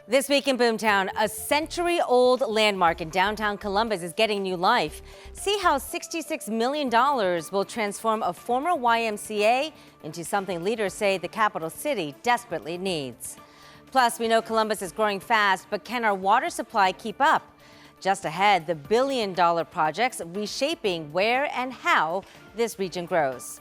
This week in Boomtown, a century-old landmark in downtown Columbus is getting new life. See how $66 million will transform a former YMCA into something leaders say the capital city desperately needs. Plus, we know Columbus is growing fast, but can our water supply keep up? Just ahead, the billion-dollar projects reshaping where and how this region grows.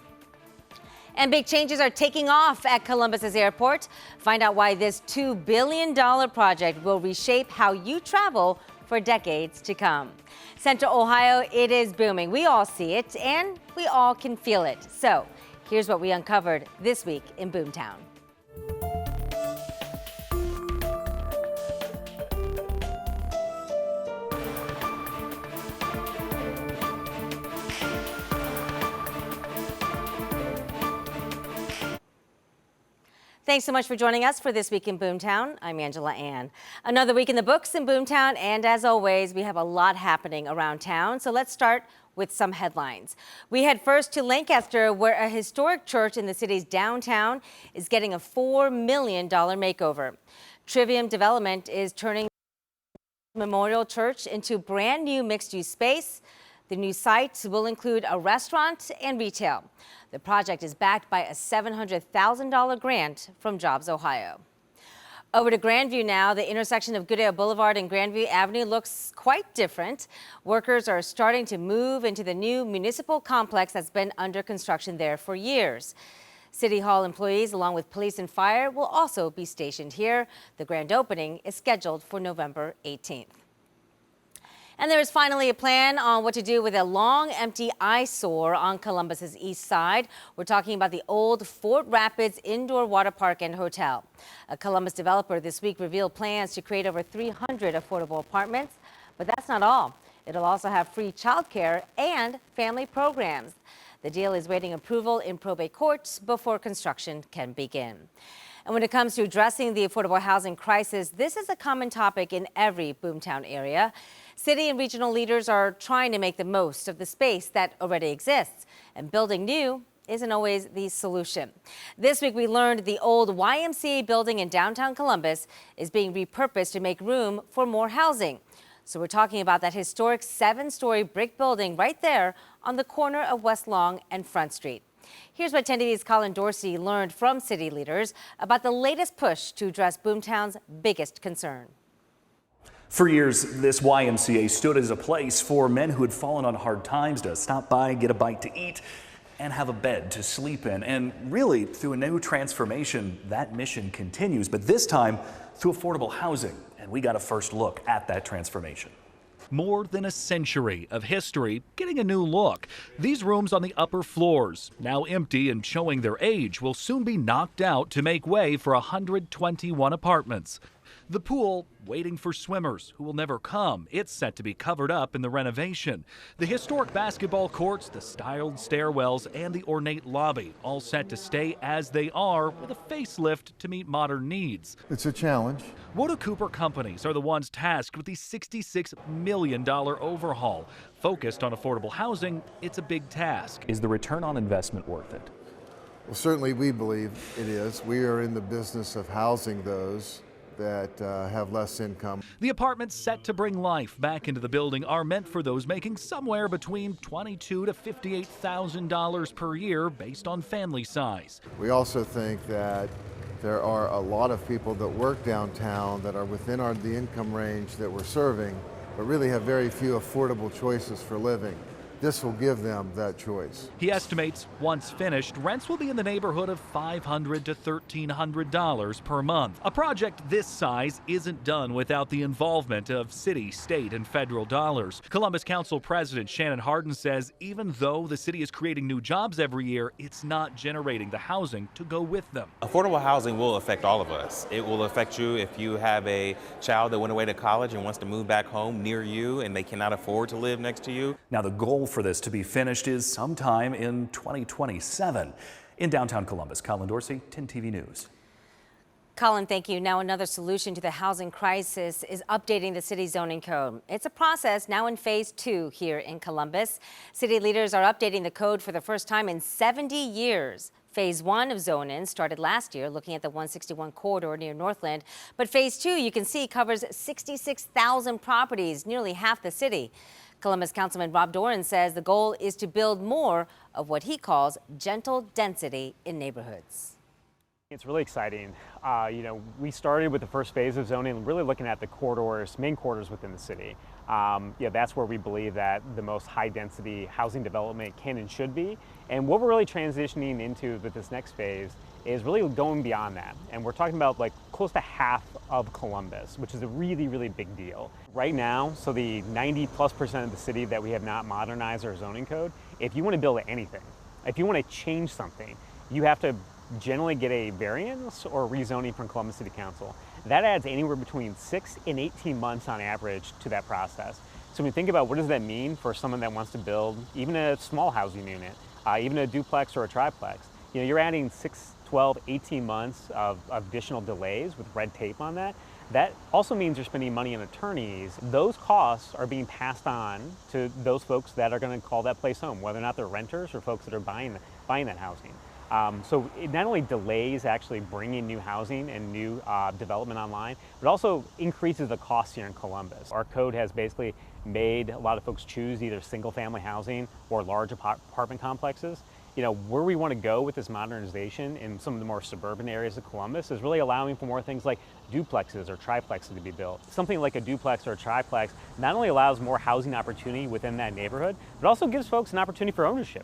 And big changes are taking off at Columbus's airport. Find out why this $2 billion project will reshape how you travel for decades to come. Central Ohio, it is booming. We all see it and we all can feel it. So here's what we uncovered this week in Boomtown. Thanks so much for joining us for This Week in Boomtown. I'm Angela Ann. Another week in the books in Boomtown, and as always, we have a lot happening around town. So let's start with some headlines. We head first to Lancaster, where a historic church in the city's downtown is getting a $4 million makeover. Trivium Development is turning Memorial Church into brand new mixed-use space. The new site will include a restaurant and retail. The project is backed by a $700,000 grant from Jobs Ohio. Over to Grandview now. The intersection of Goodale Boulevard and Grandview Avenue looks quite different. Workers are starting to move into the new municipal complex that's been under construction there for years. City Hall employees, along with police and fire, will also be stationed here. The grand opening is scheduled for November 18th. And there is finally a plan on what to do with a long, empty eyesore on Columbus's east side. We're talking about the old Fort Rapids Indoor Water Park and Hotel. A Columbus developer this week revealed plans to create over 300 affordable apartments. But that's not all. It'll also have free childcare and family programs. The deal is waiting approval in probate court before construction can begin. And when it comes to addressing the affordable housing crisis, this is a common topic in every Boomtown area. City and regional leaders are trying to make the most of the space that already exists, and building new isn't always the solution. This week we learned the old YMCA building in downtown Columbus is being repurposed to make room for more housing. So we're talking about that historic 7-story brick building right there on the corner of West Long and Front Street. Here's what 10 TV's Colin Dorsey learned from city leaders about the latest push to address Boomtown's biggest concern. For years, this YMCA stood as a place for men who had fallen on hard times to stop by, get a bite to eat, and have a bed to sleep in. And really, through a new transformation, that mission continues, but this time through affordable housing. And we got a first look at that transformation. More than a century of history getting a new look. These rooms on the upper floors, now empty and showing their age, will soon be knocked out to make way for 121 apartments. The pool waiting for swimmers who will never come. It's set to be covered up in the renovation. The historic basketball courts, the styled stairwells, and the ornate lobby all set to stay as they are with a facelift to meet modern needs. It's a challenge. Woda Cooper companies are the ones tasked with the $66 million overhaul. Focused on affordable housing, it's a big task. Is the return on investment worth it? Well, certainly we believe it is. We are in the business of housing those that have less income. The apartments set to bring life back into the building are meant for those making somewhere between $22,000 to $58,000 per year based on family size. We also think that there are a lot of people that work downtown that are within the income range that we're serving, but really have very few affordable choices for living. This will give them that choice. He estimates once finished, rents will be in the neighborhood of $500 to $1,300 per month. A project this size isn't done without the involvement of city, state, and federal dollars. Columbus Council President Shannon Hardin says even though the city is creating new jobs every year, it's not generating the housing to go with them. Affordable housing will affect all of us. It will affect you if you have a child that went away to college and wants to move back home near you and they cannot afford to live next to you. Now, the goal for this to be finished is sometime in 2027. In downtown Columbus, Colin Dorsey, 10 TV News. Colin, thank you. Now, another solution to the housing crisis is updating the city zoning code. It's a process now in phase 2 here in Columbus. City leaders are updating the code for the first time in 70 years. Phase 1 of zone-in started last year, looking at the 161 corridor near Northland. But phase 2, you can see, covers 66,000 properties, nearly half the city. Columbus Councilman Rob Doran says the goal is to build more of what he calls gentle density in neighborhoods. It's really exciting. We started with the first phase of zoning, really looking at the corridors, main corridors within the city. That's where we believe that the most high density housing development can and should be. And what we're really transitioning into with this next phase is really going beyond that. And we're talking about like close to half of Columbus, which is a really, really big deal. Right now, so the 90+% of the city that we have not modernized our zoning code, if you want to build anything, if you want to change something, you have to generally get a variance or rezoning from Columbus City Council. That adds anywhere between 6 and 18 months on average to that process. So when you think about what does that mean for someone that wants to build even a small housing unit, even a duplex or a triplex, you're adding 6, 12, 18 months of additional delays with red tape on that. That also means you're spending money on attorneys. Those costs are being passed on to those folks that are going to call that place home, whether or not they're renters or folks that are buying that housing. So it not only delays actually bringing new housing and new development online, but also increases the cost here in Columbus. Our code has basically made a lot of folks choose either single family housing or large apartment complexes. Where we want to go with this modernization in some of the more suburban areas of Columbus is really allowing for more things like duplexes or triplexes to be built. Something like a duplex or a triplex not only allows more housing opportunity within that neighborhood, but also gives folks an opportunity for ownership.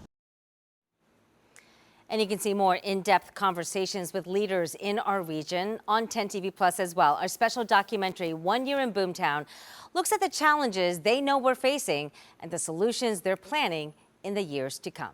And you can see more in-depth conversations with leaders in our region on 10 TV Plus as well. Our special documentary, 1 Year in Boomtown, looks at the challenges they know we're facing and the solutions they're planning in the years to come.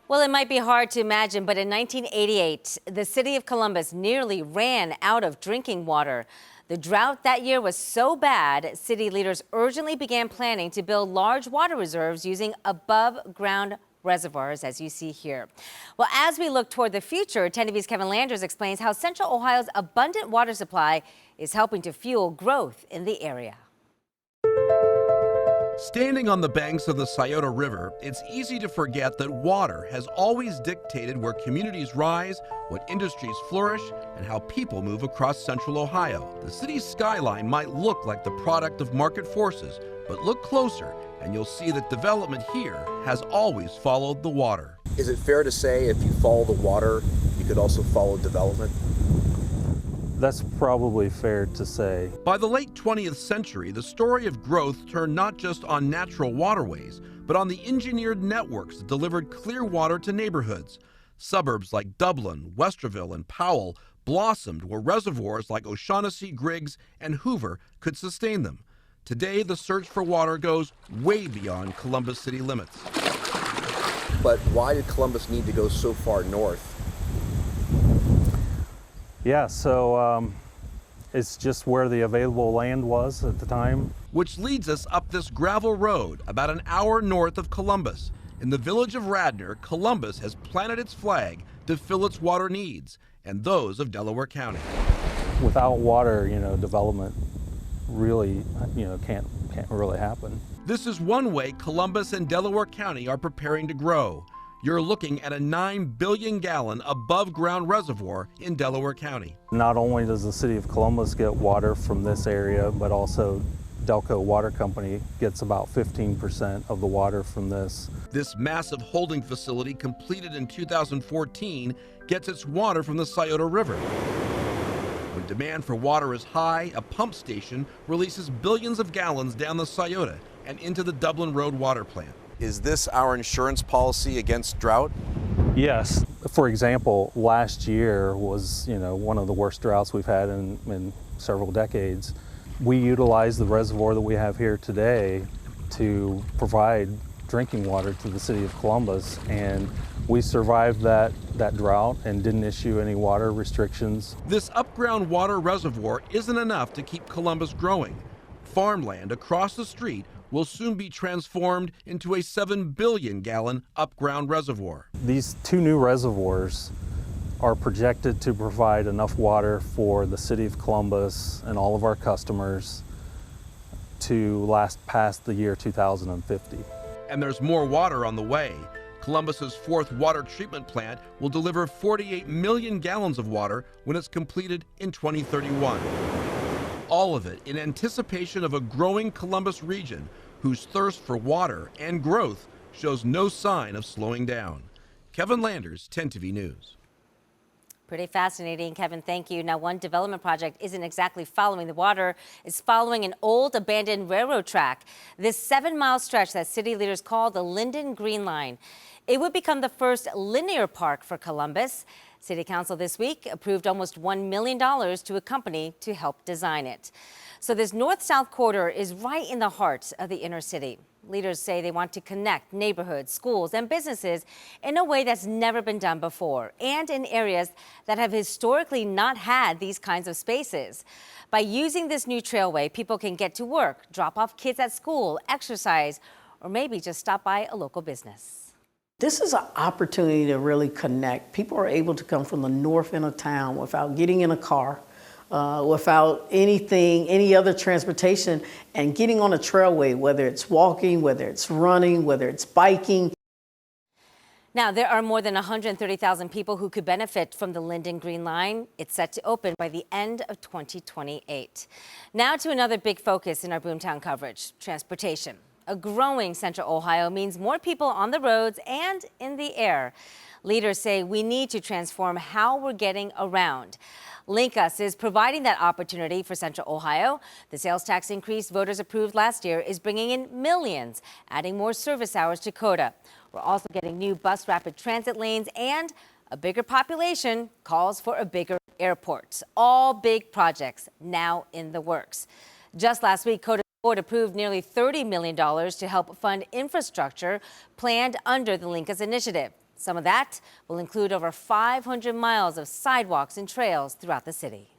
Well, it might be hard to imagine, but in 1988, the city of Columbus nearly ran out of drinking water. The drought that year was so bad, city leaders urgently began planning to build large water reserves using above-ground reservoirs, as you see here. Well, as we look toward the future, 10 TV's Kevin Landers explains how Central Ohio's abundant water supply is helping to fuel growth in the area. Standing on the banks of the Scioto River, it's easy to forget that water has always dictated where communities rise, what industries flourish, and how people move across Central Ohio. The city's skyline might look like the product of market forces, but look closer and you'll see that development here has always followed the water. Is it fair to say if you follow the water, you could also follow development? That's probably fair to say. By the late 20th century, the story of growth turned not just on natural waterways, but on the engineered networks that delivered clear water to neighborhoods. Suburbs like Dublin, Westerville, and Powell blossomed where reservoirs like O'Shaughnessy, Griggs, and Hoover could sustain them. Today, the search for water goes way beyond Columbus city limits. But why did Columbus need to go so far north? Yeah, so it's just where the available land was at the time. Which leads us up this gravel road about an hour north of Columbus. In the village of Radnor, Columbus has planted its flag to fill its water needs and those of Delaware County. Without water, development really, can't really happen. This is one way Columbus and Delaware County are preparing to grow. You're looking at a 9 billion gallon above ground reservoir in Delaware County. Not only does the city of Columbus get water from this area, but also Delco Water Company gets about 15% of the water from this. This massive holding facility, completed in 2014, gets its water from the Scioto River. When demand for water is high, a pump station releases billions of gallons down the Scioto and into the Dublin Road water plant. Is this our insurance policy against drought? Yes. For example, last year was, one of the worst droughts we've had in several decades. We utilized the reservoir that we have here today to provide drinking water to the city of Columbus, and we survived that drought and didn't issue any water restrictions. This upground water reservoir isn't enough to keep Columbus growing. Farmland across the street will soon be transformed into a 7 billion gallon upground reservoir. These two new reservoirs are projected to provide enough water for the city of Columbus and all of our customers to last past the year 2050. And there's more water on the way. Columbus's fourth water treatment plant will deliver 48 million gallons of water when it's completed in 2031. All of it in anticipation of a growing Columbus region whose thirst for water and growth shows no sign of slowing down. Kevin Landers, 10 TV News. Pretty fascinating, Kevin. Thank you. Now, one development project isn't exactly following the water. It's following an old abandoned railroad track. This 7-mile stretch that city leaders call the Linden Green Line. It would become the first linear park for Columbus. City Council this week approved almost $1 million to a company to help design it. So this north-south corridor is right in the heart of the inner city. Leaders say they want to connect neighborhoods, schools, and businesses in a way that's never been done before, and in areas that have historically not had these kinds of spaces. By using this new trailway, people can get to work, drop off kids at school, exercise, or maybe just stop by a local business. This is an opportunity to really connect. People are able to come from the north end of town without getting in a car, without any other transportation, and getting on a trailway, whether it's walking, whether it's running, whether it's biking. Now, there are more than 130,000 people who could benefit from the Linden Green Line. It's set to open by the end of 2028. Now to another big focus in our Boomtown coverage, transportation. A growing Central Ohio means more people on the roads and in the air. Leaders say we need to transform how we're getting around. Link Us is providing that opportunity for Central Ohio. The sales tax increase voters approved last year is bringing in millions, adding more service hours to COTA. We're also getting new bus rapid transit lanes, and a bigger population calls for a bigger airport. All big projects now in the works. Just last week, COTA Board approved nearly $30 million to help fund infrastructure planned under the Link Us initiative. Some of that will include over 500 miles of sidewalks and trails throughout the city.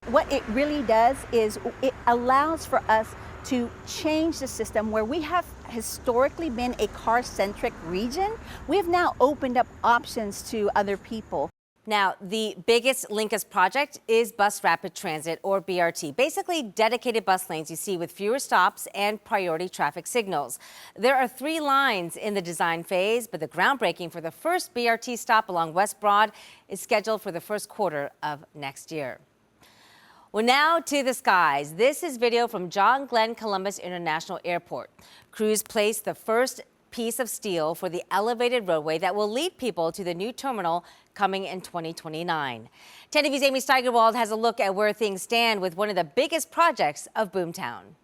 What it really does is it allows for us to change the system where we have historically been a car-centric region. We have now opened up options to other people. Now, the biggest Link Us project is Bus Rapid Transit, or BRT, basically dedicated bus lanes you see with fewer stops and priority traffic signals. There are 3 lines in the design phase, but the groundbreaking for the first BRT stop along West Broad is scheduled for the first quarter of next year. Well, now to the skies. This is video from John Glenn Columbus International Airport. Crews placed the first piece of steel for the elevated roadway that will lead people to the new terminal coming in 2029. 10 TV's Amy Steigerwald has a look at where things stand with one of the biggest projects of Boomtown.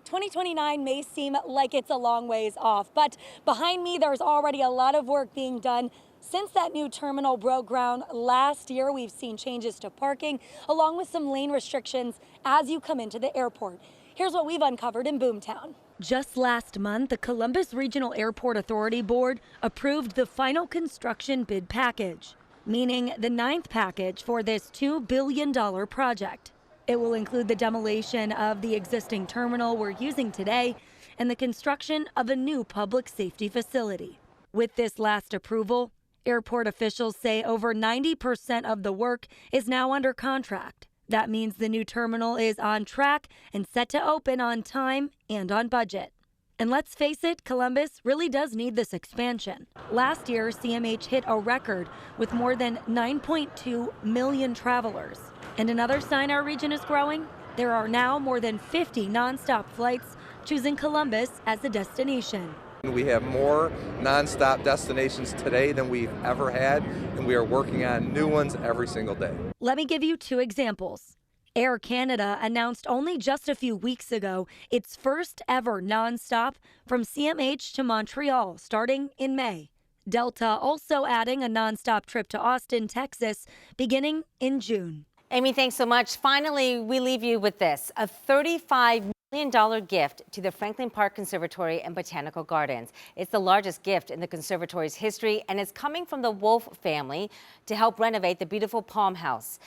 2029 may seem like it's a long ways off, but behind me there's already a lot of work being done. Since that new terminal broke ground last year, we've seen changes to parking along with some lane restrictions as you come into the airport. Here's what we've uncovered in Boomtown. Just last month, the Columbus Regional Airport Authority Board approved the final construction bid package, meaning the 9th package for this $2 billion project. It will include the demolition of the existing terminal we're using today and the construction of a new public safety facility. With this last approval, airport officials say over 90% of the work is now under contract. That means the new terminal is on track and set to open on time and on budget. And let's face it, Columbus really does need this expansion. Last year, CMH hit a record with more than 9.2 million travelers. And another sign our region is growing? There are now more than 50 nonstop flights choosing Columbus as a destination. We have more nonstop destinations today than we've ever had, and we are working on new ones every single day. Let me give you 2 examples. Air Canada announced only just a few weeks ago its first ever nonstop from CMH to Montreal starting in May. Delta also adding a nonstop trip to Austin, Texas, beginning in June. Amy, thanks so much. Finally, we leave you with this, a $35 million gift to the Franklin Park Conservatory and Botanical Gardens. It's the largest gift in the conservatory's history, and it's coming from the Wolf family to help renovate the beautiful Palm House.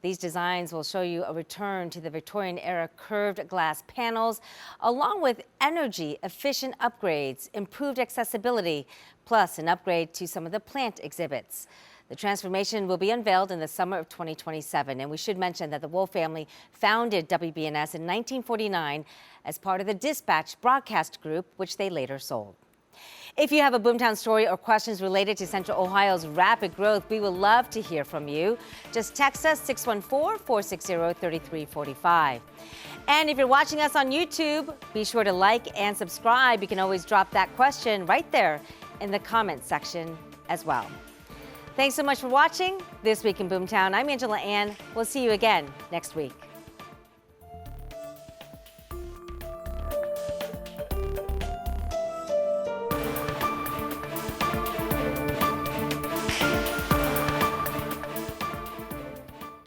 These designs will show you a return to the Victorian-era curved glass panels, along with energy-efficient upgrades, improved accessibility, plus an upgrade to some of the plant exhibits. The transformation will be unveiled in the summer of 2027, and we should mention that the Wolf family founded WBNS in 1949 as part of the Dispatch broadcast group, which they later sold. If you have a Boomtown story or questions related to Central Ohio's rapid growth, we would love to hear from you. Just text us 614-460-3345. And if you're watching us on YouTube, be sure to like and subscribe. You can always drop that question right there in the comments section as well. Thanks so much for watching This Week in Boomtown. I'm Angela Ann. We'll see you again next week.